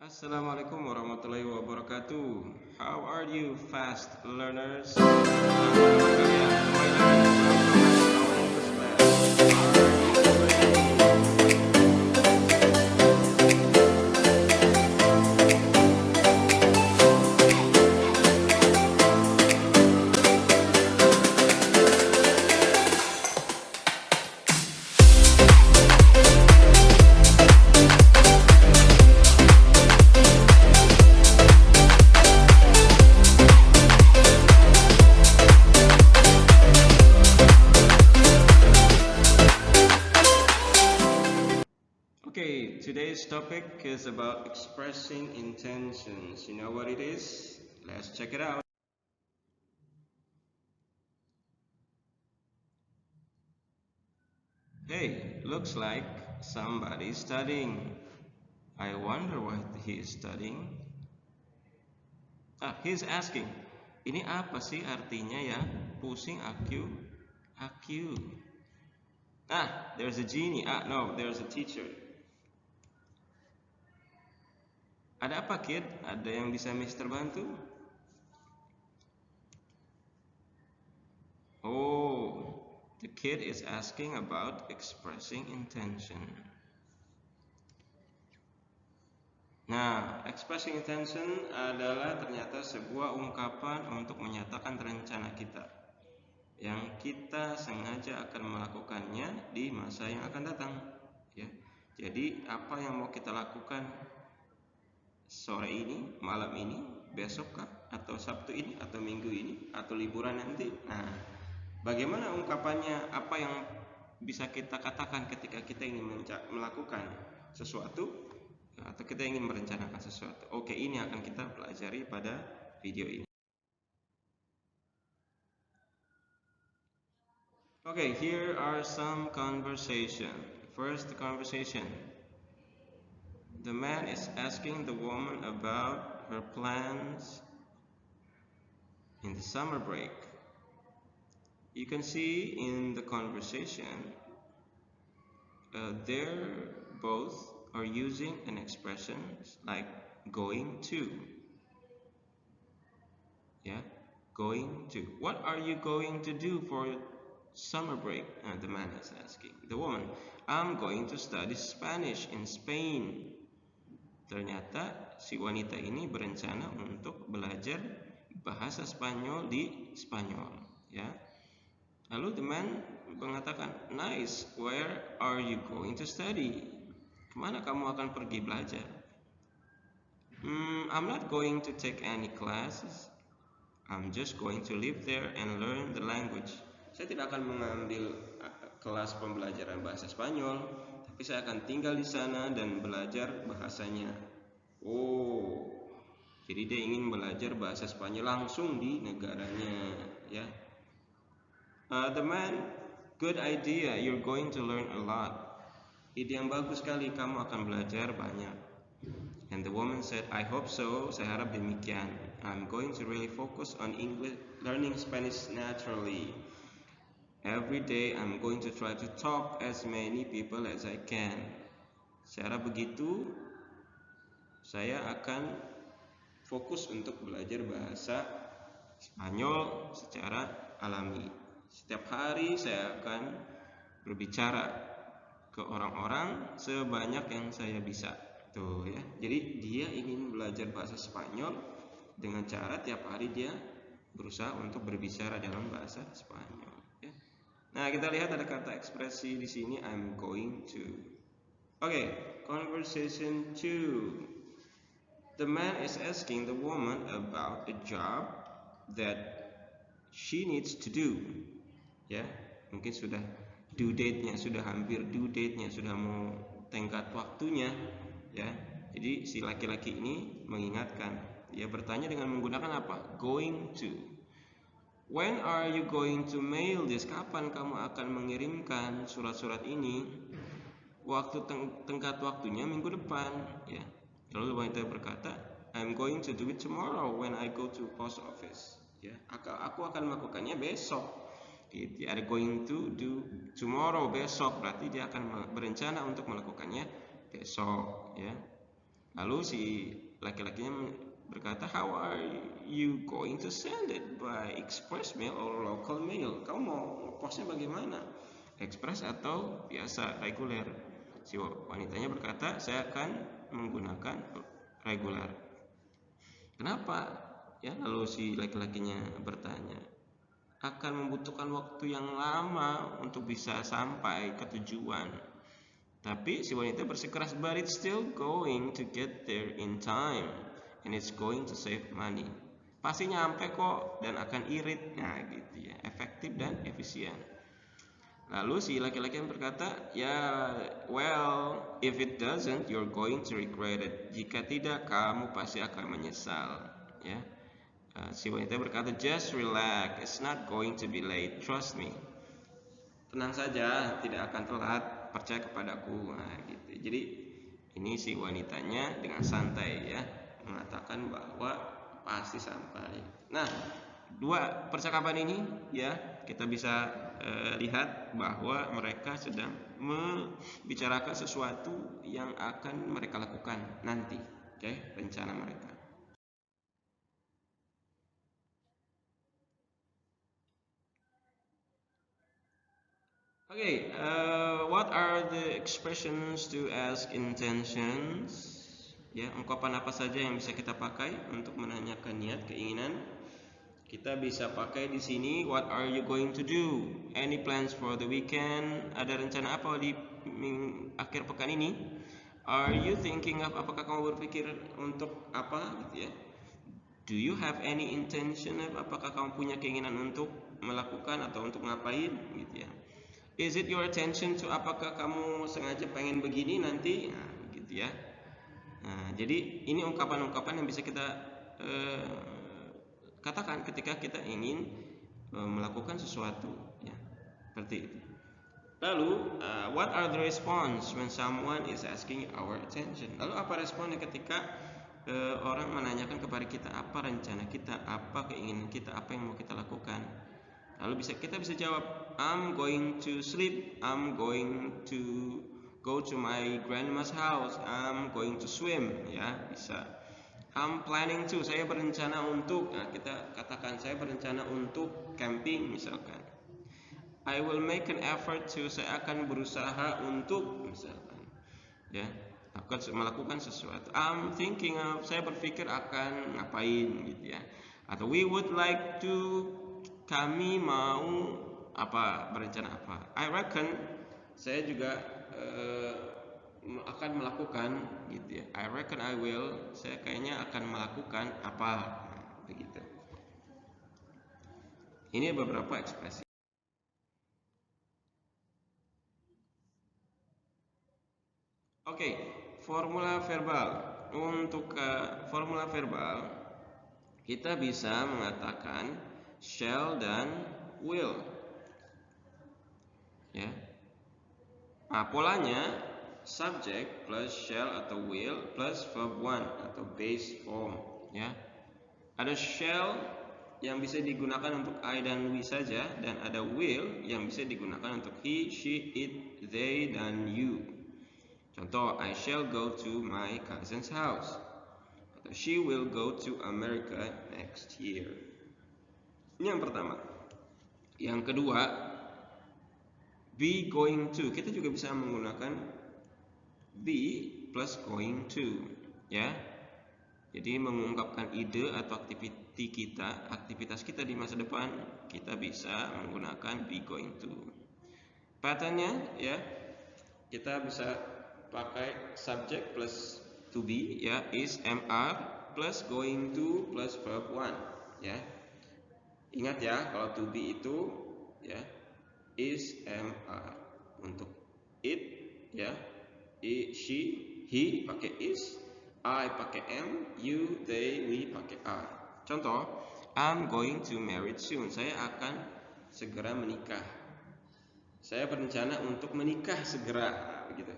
Assalamualaikum warahmatullahi wabarakatuh. How are you, fast learners? Apa kalian? My learners, welcome back to our English class. Okay, today's topic is about expressing intentions. You know what it is? Let's check it out. Hey, looks like somebody's studying. I wonder what he is studying. He's asking, ini apa sih artinya ya? Pusing aku. There's a genie. No, there's a teacher. Ada apa, kid? Ada yang bisa Mister bantu? Oh, the kid is asking about expressing intention. Nah, expressing intention adalah ternyata sebuah ungkapan untuk menyatakan rencana kita yang kita sengaja akan melakukannya di masa yang akan datang, ya. Jadi apa yang mau kita lakukan sore ini, malam ini, besok kah, atau Sabtu ini, atau Minggu ini, atau liburan nanti. Nah, bagaimana ungkapannya? Apa yang bisa kita katakan ketika kita ingin melakukan sesuatu atau kita ingin merencanakan sesuatu? Oke, ini akan kita pelajari pada video ini. Okay, here are some conversation. First conversation. The man is asking the woman about her plans in the summer break. You can see in the conversation, they're both are using an expression like going to. Yeah, going to. What are you going to do for summer break? The man is asking the woman. I'm going to study Spanish in Spain. Ternyata si wanita ini berencana untuk belajar bahasa Spanyol di Spanyol, ya. Lalu the man mengatakan, nice, where are you going to study? Kemana kamu akan pergi belajar? I'm not going to take any classes. I'm just going to live there and learn the language. Saya tidak akan mengambil kelas pembelajaran bahasa Spanyol, tapi saya akan tinggal di sana dan belajar bahasanya. Oh, jadi dia ingin belajar bahasa Spanyol langsung di negaranya, ya. The man, good idea. You're going to learn a lot. Ide yang bagus sekali, kamu akan belajar banyak. And the woman said, I hope so. Saya harap demikian. I'm going to really focus on English, learning Spanish naturally. Every day I'm going to try to talk as many people as I can. Secara begitu, saya akan fokus untuk belajar bahasa Spanyol secara alami. Setiap hari saya akan berbicara ke orang-orang sebanyak yang saya bisa. Tuh ya. Jadi dia ingin belajar bahasa Spanyol dengan cara tiap hari dia berusaha untuk berbicara dalam bahasa Spanyol, ya. Nah, kita lihat ada kata ekspresi di sini, I'm going to. Okay, conversation 2. The man is asking the woman about a job that she needs to do. Ya, mungkin sudah due date-nya, sudah hampir due date-nya, sudah mau tenggat waktunya, ya. Jadi si laki-laki ini mengingatkan, dia bertanya dengan menggunakan apa? Going to. When are you going to mail this? Kapan kamu akan mengirimkan surat-surat ini? Waktu tenggat waktunya minggu depan, ya. Lalu wanita berkata, I'm going to do it tomorrow when I go to post office. Ya, aku akan melakukannya besok. Dia are going to do tomorrow, besok, berarti dia akan berencana untuk melakukannya besok, ya. Lalu si laki-lakinya berkata, how are you going to send it? By express mail or local mail? Kamu mau postnya bagaimana? Express atau biasa reguler? Si wanitanya berkata, saya akan menggunakan reguler. Kenapa? Ya, lalu si laki-lakinya bertanya, akan membutuhkan waktu yang lama untuk bisa sampai ke tujuan. Tapi si wanita bersikeras, but it's still going to get there in time and it's going to save money. Pasti nyampe kok dan akan irit. Nah gitu ya, efektif dan efisien. Lalu si laki-laki yang berkata, ya, well, if it doesn't, you're going to regret it. Jika tidak, kamu pasti akan menyesal. Ya. Si wanita berkata, just relax, it's not going to be late, trust me. Tenang saja, tidak akan telat, percaya kepadaku. Nah, gitu. Jadi ini si wanitanya dengan santai ya mengatakan bahwa pasti sampai. Nah, dua percakapan ini ya kita bisa lihat bahwa mereka sedang membicarakan sesuatu yang akan mereka lakukan nanti, oke, rencana mereka. Okay, what are the expressions to ask intentions? Ya, ungkapan apa saja yang bisa kita pakai untuk menanyakan niat, keinginan? Kita bisa pakai di sini, what are you going to do? Any plans for the weekend? Ada rencana apa di akhir pekan ini? Are you thinking of, apakah kamu berpikir untuk apa gitu ya? Do you have any intention of, apakah kamu punya keinginan untuk melakukan atau untuk ngapain gitu ya? Is it your attention to, apakah kamu sengaja pengen begini nanti? Nah, gitu ya. Nah, jadi ini ungkapan-ungkapan yang bisa kita katakan ketika kita ingin melakukan sesuatu, ya, seperti itu. Lalu, what are the response when someone is asking our attention? Lalu apa responnya ketika orang menanyakan kepada kita apa rencana kita, apa keinginan kita, apa yang mau kita lakukan? Lalu kita bisa jawab, I'm going to sleep, I'm going to go to my grandma's house, I'm going to swim, ya bisa. I'm planning to, saya berencana untuk, nah kita katakan saya berencana untuk camping misalkan. I will make an effort to, saya akan berusaha untuk misalkan, ya akan melakukan sesuatu. I'm thinking of, saya berpikir akan ngapain gitu ya. Atau we would like to, kami mau apa, berencana apa. I reckon, saya juga akan melakukan gitu ya. I reckon I will, saya kayaknya akan melakukan apa, begitu. Ini beberapa ekspresi. Oke, formula verbal. Untuk formula verbal kita bisa mengatakan shall dan will, ya. Nah, polanya subject plus shall atau will plus verb one atau base form, ya. Ada shall yang bisa digunakan untuk I dan we saja, dan ada will yang bisa digunakan untuk he, she, it, they, dan you. Contoh, I shall go to my cousin's house. Atau she will go to America next year. Ini yang pertama. Yang kedua, be going to. Kita juga bisa menggunakan be plus going to, ya. Jadi mengungkapkan ide atau aktivitas kita di masa depan, kita bisa menggunakan be going to. Patternnya, ya, kita bisa pakai subject plus to be, ya, is, mr plus going to plus verb one, ya. Ingat ya, kalau to be itu, ya, is, mr. Untuk it, ya, she, he pakai is, I pakai am, you, they, we pakai are. Contoh, I'm going to marry soon. Saya akan segera menikah. Saya berencana untuk menikah segera, begitu.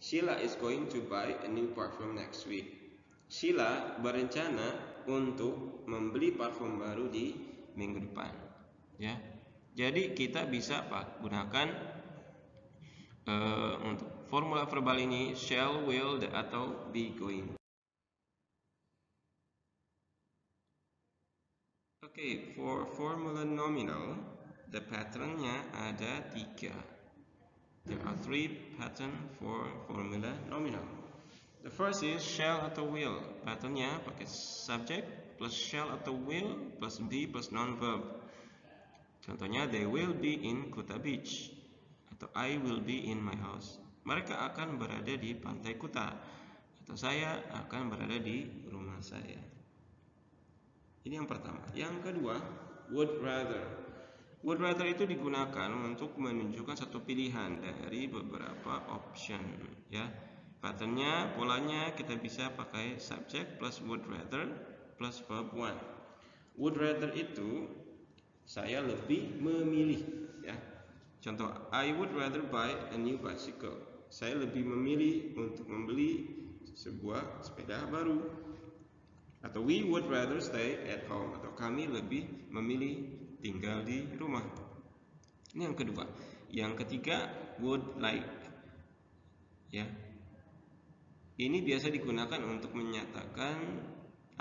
Sheila is going to buy a new perfume next week. Sheila berencana untuk membeli parfum baru di minggu depan, ya. Jadi kita bisa gunakan untuk formula verbal ini shall, will, atau be going. Okay, for formula nominal, the patternnya ada 3. There are 3 pattern for formula nominal. The first is shall atau will. Patternnya pakai subject plus shall atau will plus be plus non-verb. Contohnya, they will be in Kuta Beach, atau I will be in my house. Mereka akan berada di pantai Kuta, atau saya akan berada di rumah saya. Ini yang pertama. Yang kedua, would rather. Would rather itu digunakan untuk menunjukkan satu pilihan dari beberapa option, ya. Patternnya, polanya kita bisa pakai subject plus would rather plus verb 1. Would rather itu saya lebih memilih, ya. Contoh, I would rather buy a new bicycle. Saya lebih memilih untuk membeli sebuah sepeda baru. Atau we would rather stay at home, atau kami lebih memilih tinggal di rumah. Ini yang kedua. Yang ketiga, would like, ya. Ini biasa digunakan untuk menyatakan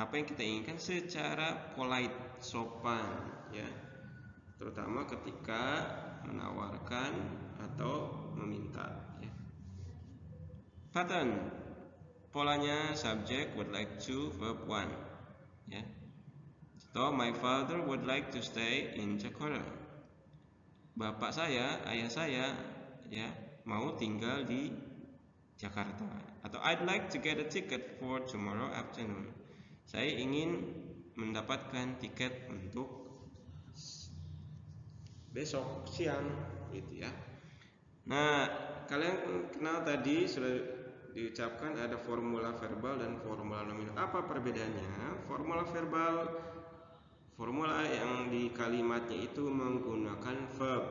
apa yang kita inginkan secara polite, sopan, ya. Terutama ketika menawarkan atau meminta, ya. Pattern, polanya subject would like to, verb 1, ya. So my father would like to stay in Jakarta. Bapak saya, ayah saya, ya, mau tinggal di Jakarta. Atau I'd like to get a ticket for tomorrow afternoon. Saya ingin mendapatkan tiket untuk besok siang, gitu ya. Nah, kalian kenal tadi sudah diucapkan ada formula verbal dan formula nominal. Apa perbedaannya? Formula yang di kalimatnya itu menggunakan verb.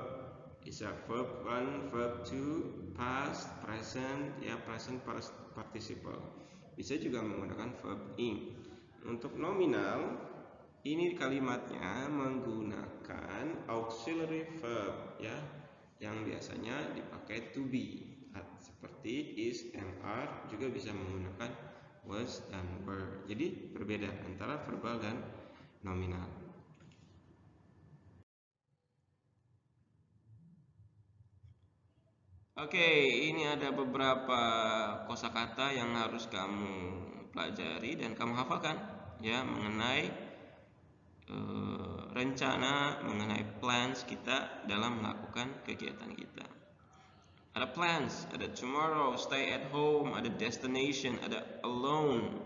Bisa verb 1, verb 2, past, present, ya, present participle. Bisa juga menggunakan verb ing. Untuk nominal, ini kalimatnya menggunakan auxiliary verb, ya, yang biasanya dipakai to be. Seperti is and are, juga bisa menggunakan was dan were. Jadi berbeda antara verbal dan nominal. Oke, ini ada beberapa kosakata yang harus kamu pelajari dan kamu hafalkan, ya, mengenai rencana, mengenai plans kita dalam melakukan kegiatan kita. Ada plans, ada tomorrow, stay at home, ada destination, ada alone,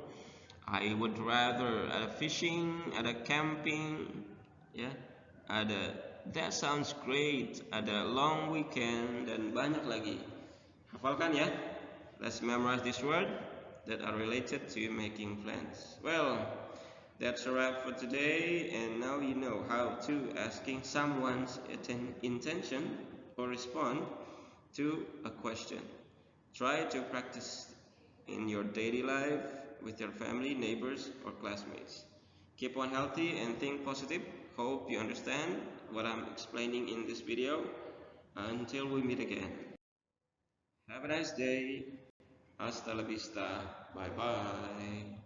I would rather, ada fishing, ada camping, ya, ada that sounds great, ada long weekend, dan banyak lagi. Hafalkan ya. Let's memorize this word that are related to making plans. Well, that's a wrap for today, and now you know how to asking someone's intention or respond to a question. Try to practice in your daily life with your family, neighbors, or classmates. Keep on healthy and think positive. Hope you understand what I'm explaining in this video. Until we meet again. Have a nice day. Hasta la vista. Bye bye.